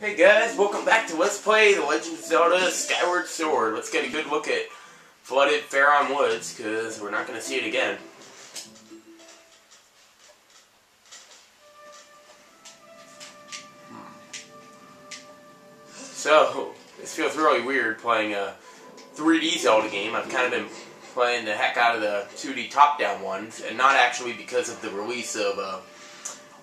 Hey guys, welcome back to Let's Play The Legend of Zelda Skyward Sword. Let's get a good look at flooded Faron Woods, because we're not going to see it again. So, this feels really weird playing a 3D Zelda game. I've kind of been playing the heck out of the 2D top-down ones, and not actually because of the release of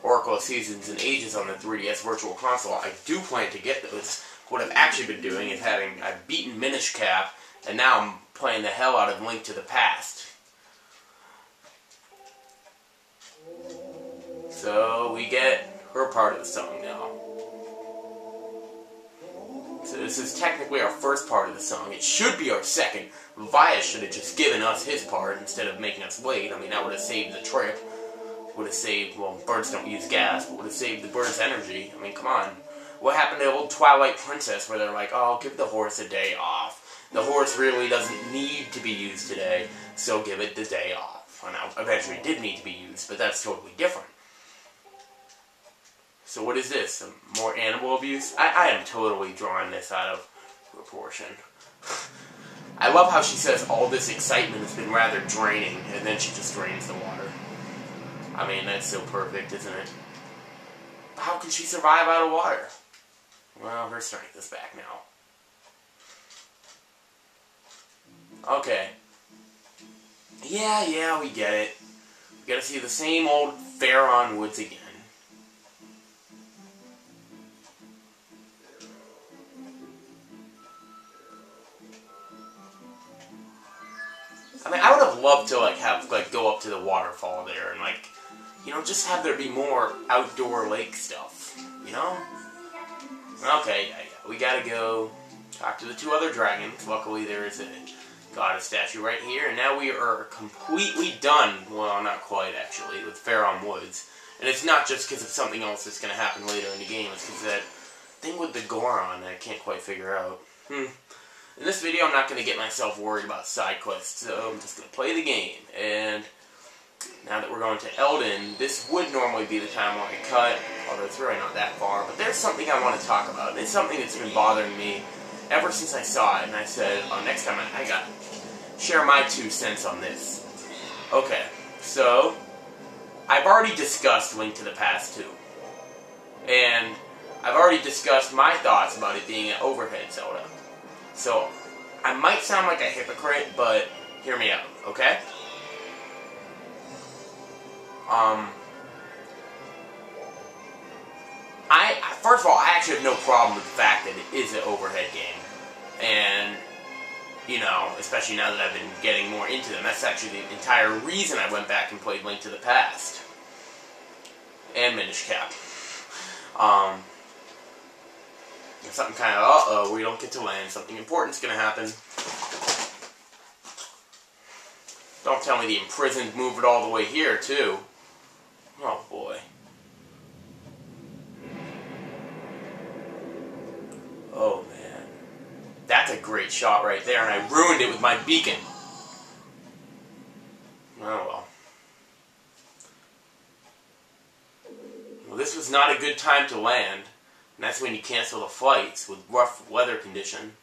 Oracle of Seasons and Ages on the 3DS Virtual Console. I do plan to get those. What I've actually been doing is I've beaten Minish Cap, and now I'm playing the hell out of Link to the Past. So we get her part of the song now. So this is technically our first part of the song. It should be our second. Vias should have just given us his part instead of making us wait. I mean, that would have saved the trip. Would have saved, well, birds don't use gas, but would have saved the bird's energy. I mean, come on. What happened to the old Twilight Princess where they're like, oh, give the horse a day off. The horse really doesn't need to be used today, so give it the day off. Well, now, eventually it did need to be used, but that's totally different. So what is this? More animal abuse? I am totally drawing this out of proportion. I love how she says all this excitement has been rather draining, and then she just drains the water. I mean, that's so perfect, isn't it? How can she survive out of water? Well, her strength is back now. Okay. Yeah, we get it. We gotta see the same old Faron Woods again. I mean, I would have loved to, go up to the waterfall there and, just have there be more outdoor lake stuff, you know? Okay, yeah. We gotta go talk to the two other dragons. Luckily, there is a goddess statue right here, and now we are completely done. Well, not quite, actually, with Faron Woods. And it's not just because of something else that's gonna happen later in the game. It's because that thing with the Goron that I can't quite figure out. In this video, I'm not going to get myself worried about side quests, so I'm just going to play the game. And now that we're going to Eldin, this would normally be the time when I cut, although it's really not that far. But there's something I want to talk about. It's something that's been bothering me ever since I saw it, and I said, oh, next time I got to share my 2 cents on this. Okay, so I've already discussed Link to the Past 2. And I've already discussed my thoughts about it being an overhead Zelda. So, I might sound like a hypocrite, but hear me out, okay? First of all, I actually have no problem with the fact that it is an overhead game. And, especially now that I've been getting more into them, that's actually the entire reason I went back and played Link to the Past. And Minish Cap. Something kind of, uh-oh, we don't get to land. Something important's gonna happen. Don't tell me the imprisoned moved it all the way here, too. Oh, boy. Oh, man. That's a great shot right there, and I ruined it with my beacon. Oh, well. Well, this was not a good time to land. And that's when you cancel the flights with rough weather condition.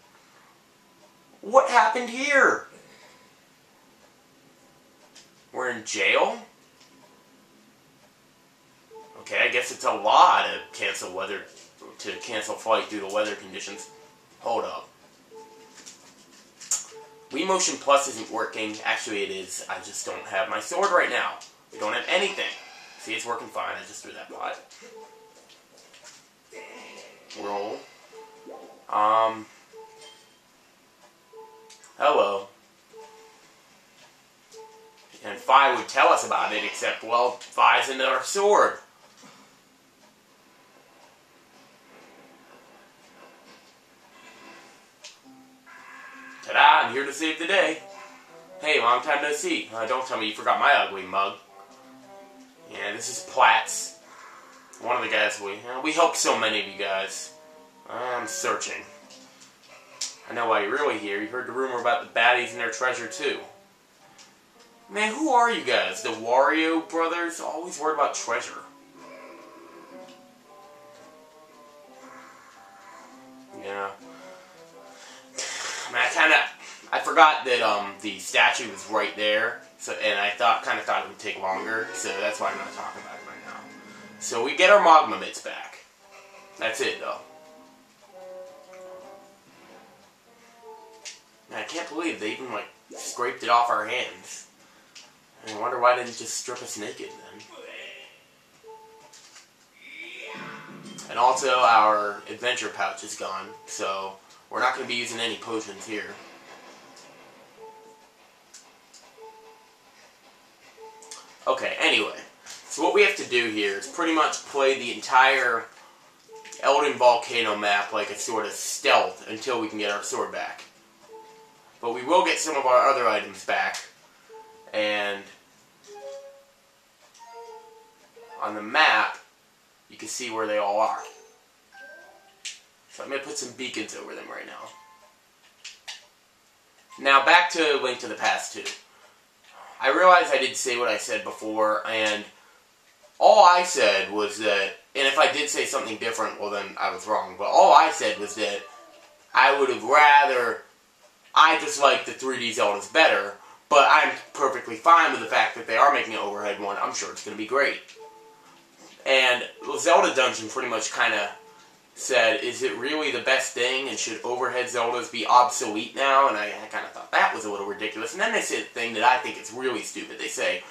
What happened here? We're in jail? Okay, I guess it's a law to cancel flight due to weather conditions. Hold up. Wii Motion Plus isn't working. Actually, it is. I just don't have my sword right now. We don't have anything. See, it's working fine. I just threw that pot. Roll. Hello. And Fi would tell us about it, except, well, Fi's in our sword. Ta-da, I'm here to save the day. Hey, long time no see. Don't tell me you forgot my ugly mug. Yeah, this is Platts. One of the guys we helped so many of you guys. I'm searching. I know why you're really here. You heard the rumor about the baddies and their treasure, too. Man, who are you guys? The Wario brothers? Always worried about treasure. you know. I mean, I forgot that the statue was right there, so and I kind of thought it would take longer, so that's why I'm not talking about it right now. So we get our magma mitts back. That's it, though. Man, I can't believe they even like scraped it off our hands. I wonder why they didn't just strip us naked then. And also, our adventure pouch is gone, so we're not going to be using any potions here. Okay, anyway. So what we have to do here is pretty much play the entire Eldin volcano map like a sort of stealth until we can get our sword back. But we will get some of our other items back. And on the map, you can see where they all are. So I'm going to put some beacons over them right now. Now back to Link to the Past 2. I realize I did say what I said before, and all I said was that, and if I did say something different, well then I was wrong, but all I said was that I would have rather, I just like the 3D Zeldas better, but I'm perfectly fine with the fact that they are making an overhead one. I'm sure it's going to be great. And Zelda Dungeon pretty much kind of said, is it really the best thing, and should overhead Zeldas be obsolete now? And I kind of thought that was a little ridiculous. And then they said a thing that I think is really stupid. They say,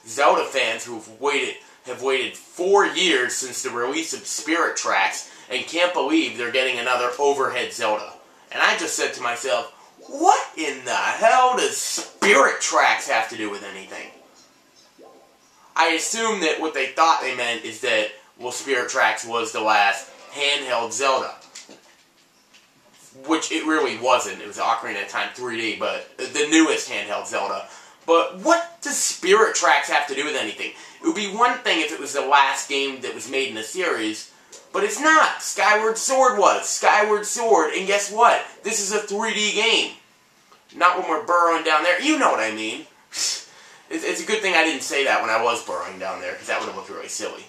Zelda fans who have waited 4 years since the release of Spirit Tracks and can't believe they're getting another overhead Zelda. And I just said to myself, what in the hell does Spirit Tracks have to do with anything? I assume that what they thought they meant is that, well, Spirit Tracks was the last handheld Zelda. Which it really wasn't. It was Ocarina of Time 3D, but the newest handheld Zelda. But what does Spirit Tracks have to do with anything? It would be one thing if it was the last game that was made in the series, but it's not. Skyward Sword was. Skyward Sword, and guess what? This is a 3D game. Not when we're burrowing down there. You know what I mean. It's a good thing I didn't say that when I was burrowing down there, because that would have looked really silly.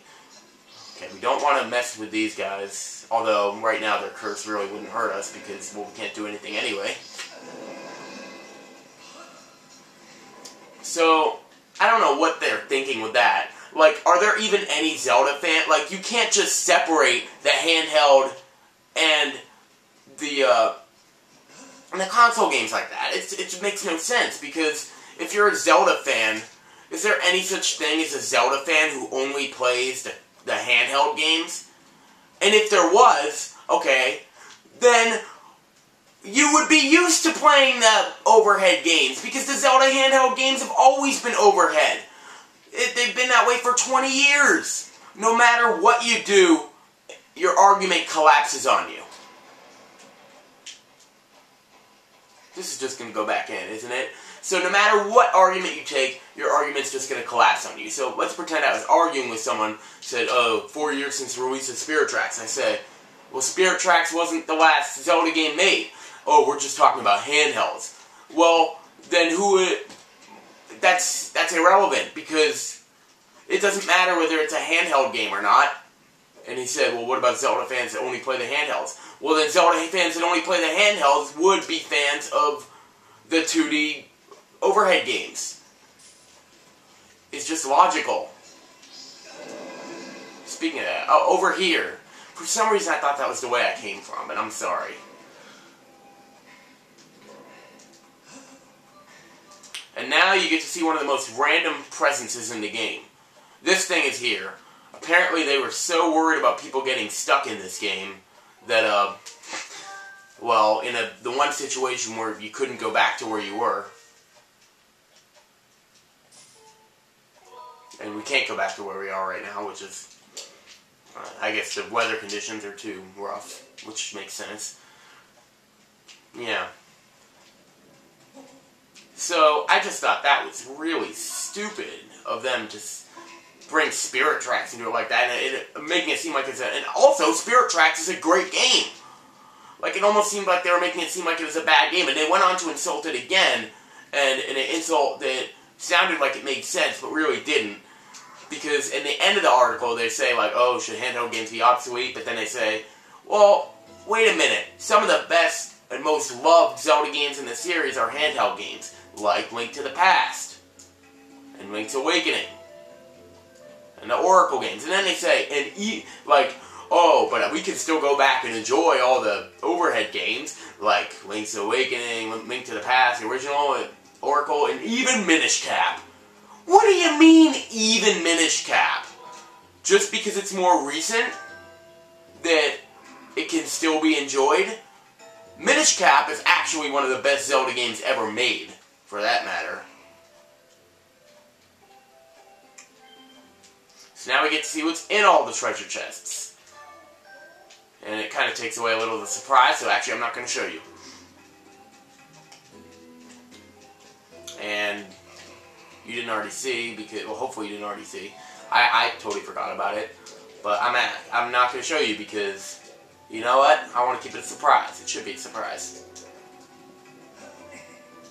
Okay, we don't want to mess with these guys, although right now their curse really wouldn't hurt us, because, well, we can't do anything anyway. So, I don't know what they're thinking with that. Like, are there even any Zelda fans? Like, you can't just separate the handheld and the console games like that. It makes no sense, because if you're a Zelda fan, is there any such thing as a Zelda fan who only plays the handheld games? And if there was, okay, then you would be used to playing the overhead games, because the Zelda handheld games have always been overhead. They've been that way for 20 years. No matter what you do, your argument collapses on you. This is just going to go back in, isn't it? So no matter what argument you take, your argument's just going to collapse on you. So let's pretend I was arguing with someone, said, oh, 4 years since the release of Spirit Tracks. I say, well, Spirit Tracks wasn't the last Zelda game made. Oh, we're just talking about handhelds. Well, then that's irrelevant, because it doesn't matter whether it's a handheld game or not. And he said, well, what about Zelda fans that only play the handhelds? Well, then Zelda fans that only play the handhelds would be fans of the 2D overhead games. It's just logical. Speaking of that, oh, over here. For some reason I thought that was the way I came from, and I'm sorry. And now you get to see one of the most random presences in the game. This thing is here. Apparently they were so worried about people getting stuck in this game that, well, in the one situation where you couldn't go back to where you were, and we can't go back to where we are right now, which is, I guess the weather conditions are too rough, which makes sense. Yeah. So, I just thought that was really stupid of them to bring Spirit Tracks into it like that, and making it seem like it's and also, Spirit Tracks is a great game. Like, it almost seemed like they were making it seem like it was a bad game, and they went on to insult it again, and an insult that sounded like it made sense, but really didn't. Because in the end of the article, they say, like, oh, should handheld games be obsolete? But then they say, well, wait a minute, some of the best and most loved Zelda games in the series are handheld games, like Link to the Past, and Link's Awakening, and the Oracle games. And then they say, oh, but we can still go back and enjoy all the overhead games, like Link's Awakening, Link to the Past, the original, Oracle, and even Minish Cap. What do you mean, even Minish Cap? Just because it's more recent, that it can still be enjoyed? Minish Cap is actually one of the best Zelda games ever made, for that matter. So now we get to see what's in all the treasure chests. And it kind of takes away a little of the surprise, so actually I'm not going to show you. And you didn't already see, because, well, hopefully you didn't already see. I totally forgot about it. But I'm not going to show you because, you know what? I want to keep it a surprise. It should be a surprise.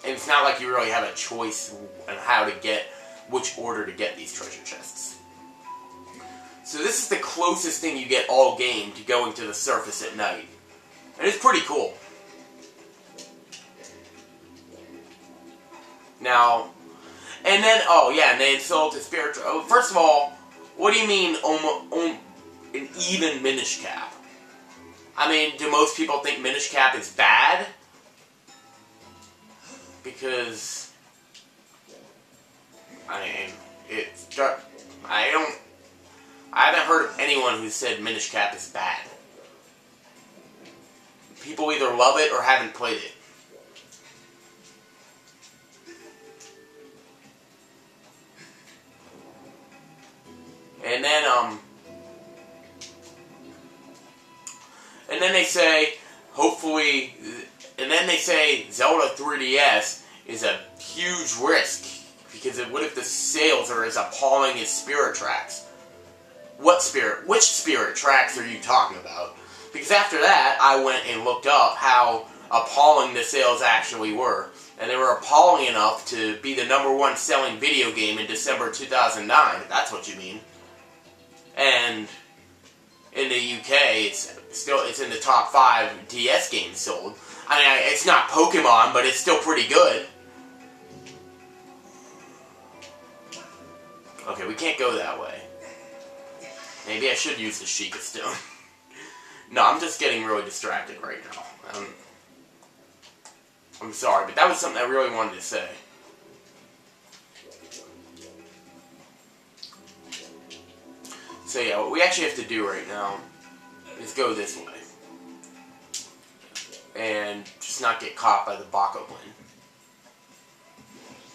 And it's not like you really have a choice on how to get, which order to get these treasure chests. So this is the closest thing you get all game to going to the surface at night. And it's pretty cool. Now, and then, oh yeah, and they insult the spiritual. Oh, first of all, what do you mean an even Minish Cap? I mean, do most people think Minish Cap is bad? Because, I mean, I haven't heard of anyone who said Minish Cap is bad. People either love it or haven't played it. And then they say, hopefully, and then they say Zelda 3DS is a huge risk, because what if the sales are as appalling as Spirit Tracks? What Spirit? Which Spirit Tracks are you talking about? Because after that, I went and looked up how appalling the sales actually were. And they were appalling enough to be the #1 selling video game in December 2009, if that's what you mean. And in the UK, it's in the top 5 DS games sold. I mean, it's not Pokemon, but it's still pretty good. Okay, we can't go that way. Maybe I should use the Sheikah Stone. No, I'm just getting really distracted right now. I'm sorry, but that was something I really wanted to say. So yeah, what we actually have to do right now is go this way. And just not get caught by the Bokoblin.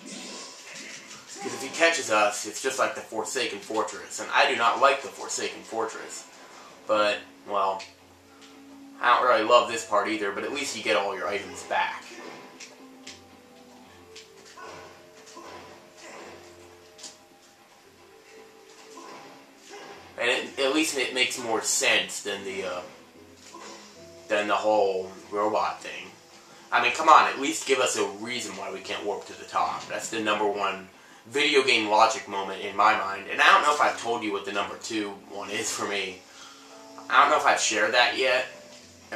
Because if he catches us, it's just like the Forsaken Fortress. And I do not like the Forsaken Fortress. But, well, I don't really love this part either, but at least you get all your items back. And at least it makes more sense than the whole robot thing. I mean, come on, at least give us a reason why we can't warp to the top. That's the #1 video game logic moment in my mind. And I don't know if I've told you what the #2 one is for me. I don't know if I've shared that yet,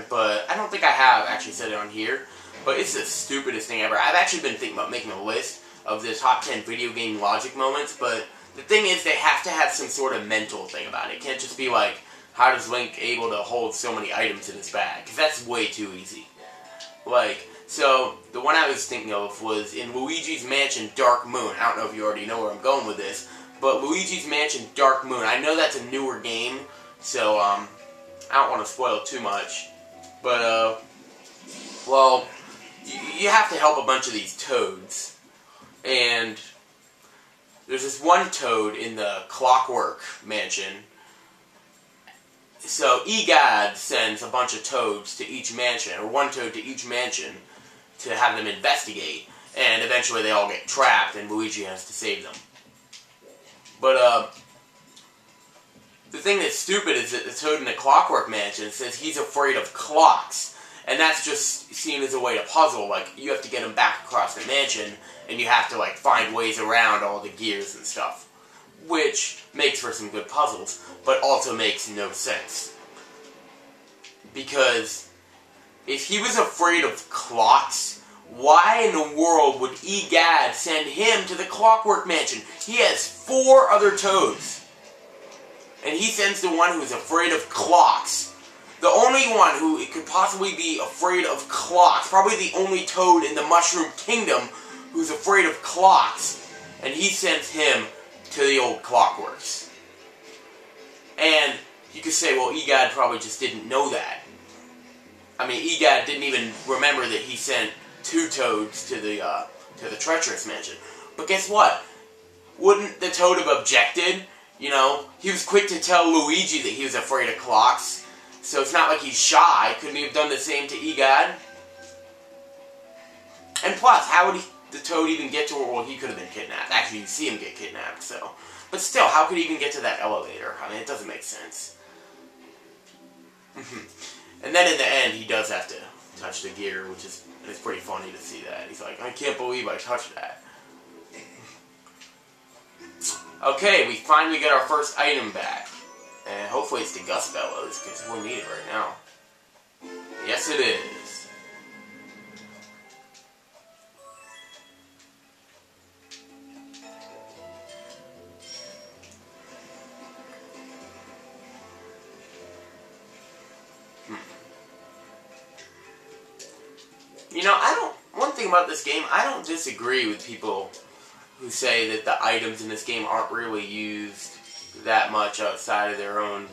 but I don't think I have actually said it on here. But it's the stupidest thing ever. I've actually been thinking about making a list of the top 10 video game logic moments, but the thing is, they have to have some sort of mental thing about it. It can't just be like, how does Link able to hold so many items in his bag? Because that's way too easy. Like, so, the one I was thinking of was in Luigi's Mansion Dark Moon. I don't know if you already know where I'm going with this, but Luigi's Mansion Dark Moon, I know that's a newer game, so, I don't want to spoil too much. But, well, you have to help a bunch of these toads. And there's this one toad in the Clockwork Mansion. So EGOD sends a bunch of toads to each mansion, or one toad to each mansion, to have them investigate. And eventually they all get trapped and Luigi has to save them. But, the thing that's stupid is that the toad in the Clockwork Mansion says he's afraid of clocks. And that's just seen as a way to puzzle. Like, you have to get him back across the mansion, and you have to, like, find ways around all the gears and stuff. Which makes for some good puzzles, but also makes no sense. Because if he was afraid of clocks, why in the world would Egad send him to the Clockwork Mansion? He has 4 other Toads. And he sends the one who's afraid of clocks. The only one who could possibly be afraid of clocks, probably the only Toad in the Mushroom Kingdom who's afraid of clocks, and he sends him to the old Clockworks. And you could say, well, Egad probably just didn't know that. I mean, Egad didn't even remember that he sent 2 Toads to the Treacherous Mansion. But guess what? Wouldn't the Toad have objected? You know, he was quick to tell Luigi that he was afraid of clocks. So it's not like he's shy. Couldn't he have done the same to Egad? And plus, how would the Toad even get to her? Well, he could have been kidnapped. Actually, you see him get kidnapped, so. But still, how could he even get to that elevator? I mean, it doesn't make sense. And then in the end, he does have to touch the gear, which is it's pretty funny to see that. He's like, I can't believe I touched that. Okay, we finally get our first item back. And hopefully it's the Gust Bellows, because we'll need it right now. Yes, it is. You know, one thing about this game, I don't disagree with people who say that the items in this game aren't really used that much outside of their own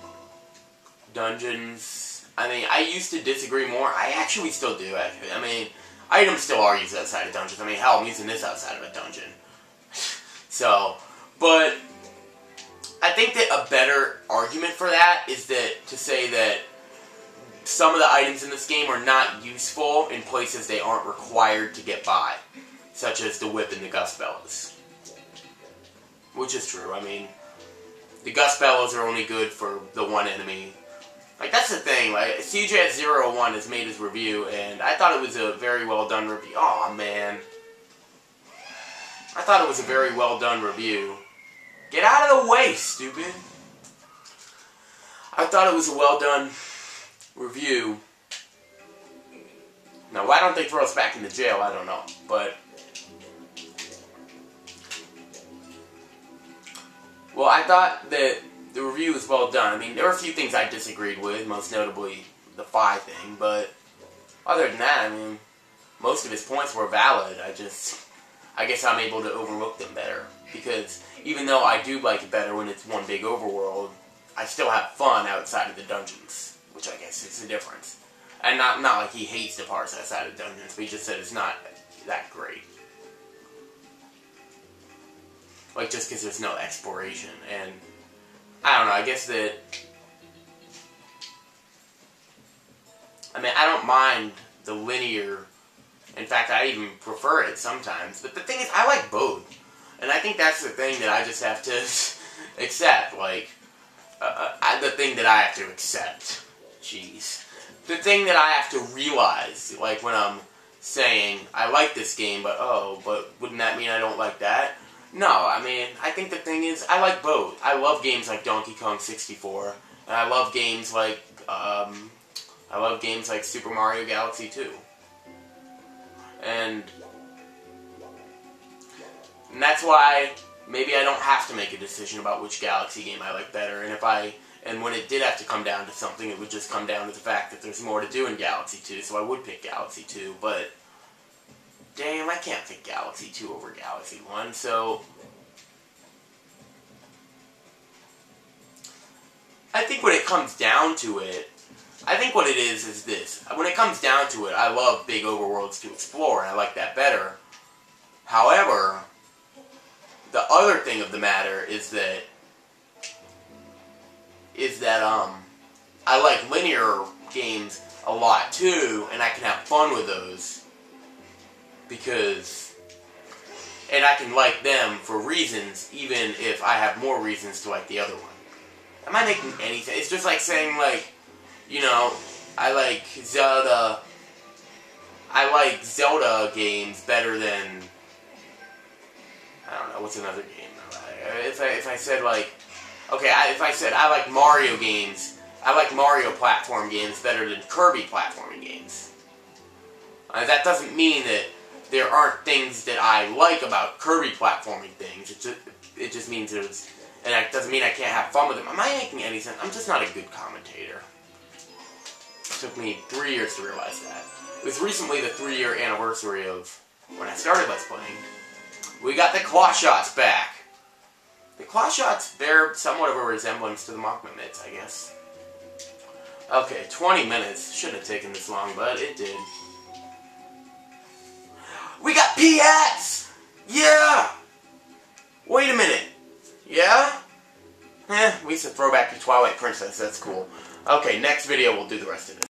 dungeons. I mean, I used to disagree more. I actually still do, actually. I mean, items still are used outside of dungeons. I mean, hell, I'm using this outside of a dungeon. So, but I think that a better argument for that is that to say that some of the items in this game are not useful in places they aren't required to get by, such as the whip and the Gust Bellows. Which is true. I mean, the Gust Bellows are only good for the one enemy. Like, that's the thing. Like, CJ01 has made his review, and I thought it was a very well done review. Aw, man. I thought it was a very well done review. Get out of the way, stupid. I thought it was a well done review. Now, why don't they throw us back into jail? I don't know. But well, I thought that the review was well done. I mean, there were a few things I disagreed with, most notably the Phi thing, but other than that, I mean, most of his points were valid. I guess I'm able to overlook them better, because even though I do like it better when it's one big overworld, I still have fun outside of the dungeons, which I guess is the difference. And not like he hates the parts outside of dungeons, but he just said it's not that great. Like, just because there's no exploration, and I don't know, I guess that, I mean, I don't mind the linear, in fact, I even prefer it sometimes, but the thing is, I like both, and I think that's the thing that I just have to accept, like, the thing that I have to accept, jeez, the thing that I have to realize, like, when I'm saying, I like this game, but wouldn't that mean I don't like that? No, I mean, I think the thing is, I like both. I love games like Donkey Kong 64, and I love games like, Super Mario Galaxy 2. And that's why maybe I don't have to make a decision about which Galaxy game I like better, and when it did have to come down to something, it would just come down to the fact that there's more to do in Galaxy 2, so I would pick Galaxy 2, but damn, I can't pick Galaxy 2 over Galaxy 1, so I think when it comes down to it, I think what it is this. When it comes down to it, I love big overworlds to explore, and I like that better. However, the other thing of the matter is that I like linear games a lot too, and I can have fun with those. And I can like them for reasons, even if I have more reasons to like the other one. Am I making any sense? It's just like saying, like, you know, I like Zelda games better than, I don't know, what's another game? If I said, like, okay, if I said I like Mario games I like Mario platform games better than Kirby platforming games. That doesn't mean that there aren't things that I like about Kirby platforming things. It just means there's... And that doesn't mean I can't have fun with them. Am I making any sense? I'm just not a good commentator. It took me 3 years to realize that. It was recently the 3-year anniversary of when I started Let's Playing. We got the claw shots back. The claw shots bear somewhat of a resemblance to the Machma mitts, I guess. Okay, 20 minutes. Shouldn't have taken this long, but it did. We got P-hats! Yeah! Wait a minute. Yeah? We used to throw back to Twilight Princess. That's cool. Okay, next video we'll do the rest of it.